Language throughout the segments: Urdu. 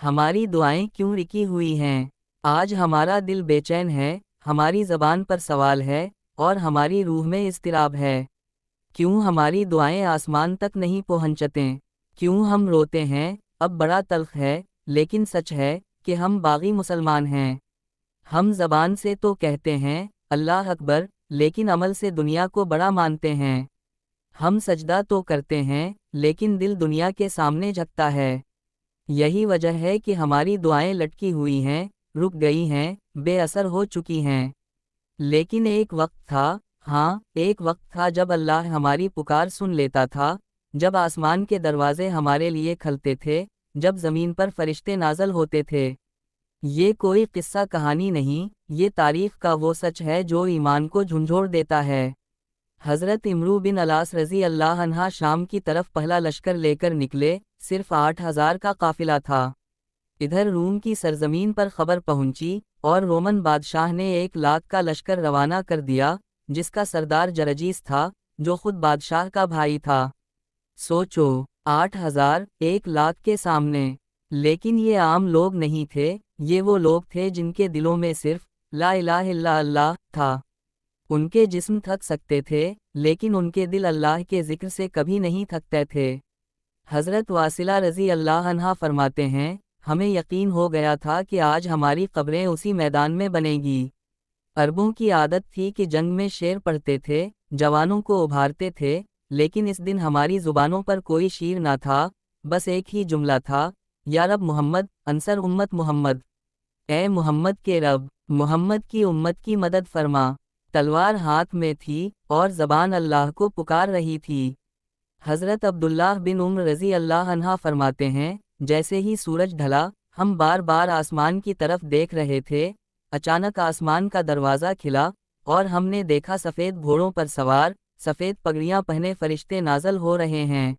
ہماری دعائیں کیوں رکی ہوئی ہیں؟ آج ہمارا دل بے چین ہے، ہماری زبان پر سوال ہے، اور ہماری روح میں اضطراب ہے۔ کیوں ہماری دعائیں آسمان تک نہیں پہنچتیں؟ کیوں ہم روتے ہیں؟ اب بڑا تلخ ہے، لیکن سچ ہے کہ ہم باغی مسلمان ہیں۔ ہم زبان سے تو کہتے ہیں اللہ اکبر، لیکن عمل سے دنیا کو بڑا مانتے ہیں۔ ہم سجدہ تو کرتے ہیں، لیکن دل دنیا کے سامنے جھکتا ہے۔ یہی وجہ ہے کہ ہماری دعائیں لٹکی ہوئی ہیں، رک گئی ہیں، بے اثر ہو چکی ہیں۔ لیکن ایک وقت تھا، ہاں ایک وقت تھا جب اللہ ہماری پکار سن لیتا تھا، جب آسمان کے دروازے ہمارے لیے کھلتے تھے، جب زمین پر فرشتے نازل ہوتے تھے۔ یہ کوئی قصہ کہانی نہیں، یہ تاریخ کا وہ سچ ہے جو ایمان کو جھنجھوڑ دیتا ہے۔ حضرت عمرو بن العاص رضی اللہ عنہ شام کی طرف پہلا لشکر لے کر نکلے، صرف 8,000 کا قافلہ تھا۔ ادھر روم کی سرزمین پر خبر پہنچی اور رومن بادشاہ نے 1,00,000 کا لشکر روانہ کر دیا، جس کا سردار جرجیس تھا، جو خود بادشاہ کا بھائی تھا۔ سوچو، 8,000 1,00,000 کے سامنے! لیکن یہ عام لوگ نہیں تھے، یہ وہ لوگ تھے جن کے دلوں میں صرف لا الہ الا اللہ تھا۔ ان کے جسم تھک سکتے تھے، لیکن ان کے دل اللہ کے ذکر سے کبھی نہیں تھکتے تھے۔ حضرت واصلہ رضی اللہ عنہ فرماتے ہیں، ہمیں یقین ہو گیا تھا کہ آج ہماری قبریں اسی میدان میں بنیں گی۔ عربوں کی عادت تھی کہ جنگ میں شعر پڑھتے تھے، جوانوں کو ابھارتے تھے، لیکن اس دن ہماری زبانوں پر کوئی شعر نہ تھا، بس ایک ہی جملہ تھا، یا رب محمد انصر امت محمد۔ اے محمد کے رب، محمد کی امت کی مدد فرما۔ تلوار ہاتھ میں تھی اور زبان اللہ کو پکار رہی تھی۔ حضرت عبداللہ بن عمر رضی اللہ عنہ فرماتے ہیں، جیسے ہی سورج ڈھلا، ہم بار بار آسمان کی طرف دیکھ رہے تھے، اچانک آسمان کا دروازہ کھلا اور ہم نے دیکھا سفید گھوڑوں پر سوار، سفید پگڑیاں پہنے فرشتے نازل ہو رہے ہیں۔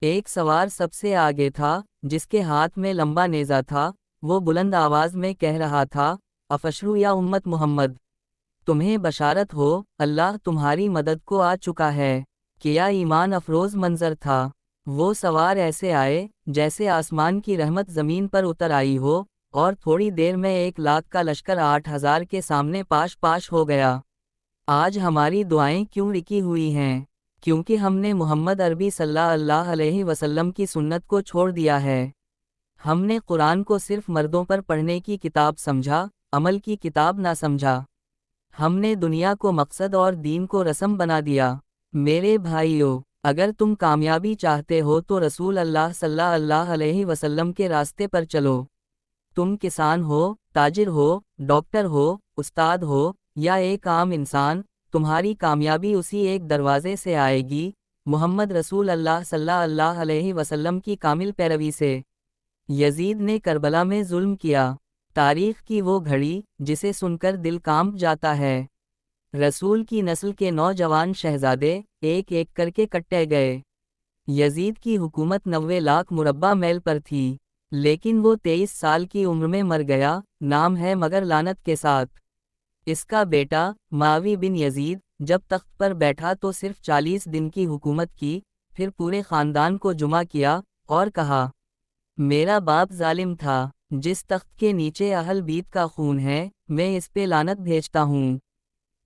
ایک سوار سب سے آگے تھا، جس کے ہاتھ میں لمبا نیزہ تھا، وہ بلند آواز میں کہہ رہا تھا، افشرو یا امت محمد، تمہیں بشارت ہو، اللہ تمہاری مدد کو آ چکا ہے۔ کیا ایمان افروز منظر تھا! وہ سوار ایسے آئے جیسے آسمان کی رحمت زمین پر اتر آئی ہو، اور تھوڑی دیر میں 1,00,000 کا لشکر 8,000 کے سامنے پاش پاش ہو گیا۔ آج ہماری دعائیں کیوں رکی ہوئی ہیں؟ کیونکہ ہم نے محمد عربی صلی اللہ علیہ وسلم کی سنت کو چھوڑ دیا ہے۔ ہم نے قرآن کو صرف مردوں پر پڑھنے کی کتاب سمجھا، عمل کی کتاب نہ سمجھا۔ ہم نے دنیا کو مقصد اور دین کو رسم بنا دیا۔ میرے بھائیو، اگر تم کامیابی چاہتے ہو تو رسول اللہ صلی اللہ علیہ وسلم کے راستے پر چلو۔ تم کسان ہو، تاجر ہو، ڈاکٹر ہو، استاد ہو، یا ایک عام انسان، تمہاری کامیابی اسی ایک دروازے سے آئے گی، محمد رسول اللہ صلی اللہ علیہ وسلم کی کامل پیروی سے۔ یزید نے کربلا میں ظلم کیا، تاریخ کی وہ گھڑی جسے سن کر دل کانپ جاتا ہے۔ رسول کی نسل کے نوجوان شہزادے ایک ایک کر کے کٹے گئے۔ یزید کی حکومت 90 لاکھ مربع میل پر تھی، لیکن وہ 23 سال کی عمر میں مر گیا، نام ہے مگر لعنت کے ساتھ۔ اس کا بیٹا معاویہ بن یزید جب تخت پر بیٹھا تو صرف 40 دن کی حکومت کی، پھر پورے خاندان کو جمع کیا اور کہا، میرا باپ ظالم تھا، جس تخت کے نیچے اہل بیت کا خون ہے، میں اس پہ لعنت بھیجتا ہوں۔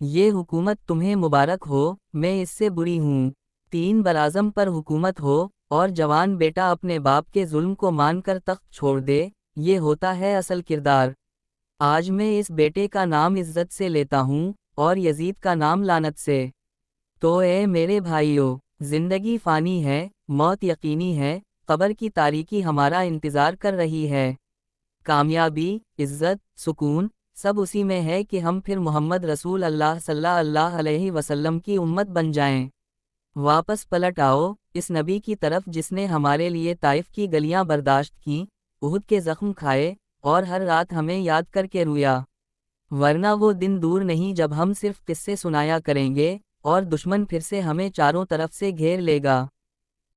یہ حکومت تمہیں مبارک ہو، میں اس سے بری ہوں۔ 3 براعظم پر حکومت ہو اور جوان بیٹا اپنے باپ کے ظلم کو مان کر تخت چھوڑ دے، یہ ہوتا ہے اصل کردار۔ آج میں اس بیٹے کا نام عزت سے لیتا ہوں اور یزید کا نام لعنت سے۔ تو اے میرے بھائیو، زندگی فانی ہے، موت یقینی ہے، قبر کی تاریکی ہمارا انتظار کر رہی ہے۔ کامیابی، عزت، سکون، سب اسی میں ہے کہ ہم پھر محمد رسول اللہ صلی اللہ علیہ وسلم کی امت بن جائیں۔ واپس پلٹ آؤ اس نبی کی طرف جس نے ہمارے لیے طائف کی گلیاں برداشت کیں، احد کے زخم کھائے، اور ہر رات ہمیں یاد کر کے رویا۔ ورنہ وہ دن دور نہیں جب ہم صرف قصے سنایا کریں گے اور دشمن پھر سے ہمیں چاروں طرف سے گھیر لے گا۔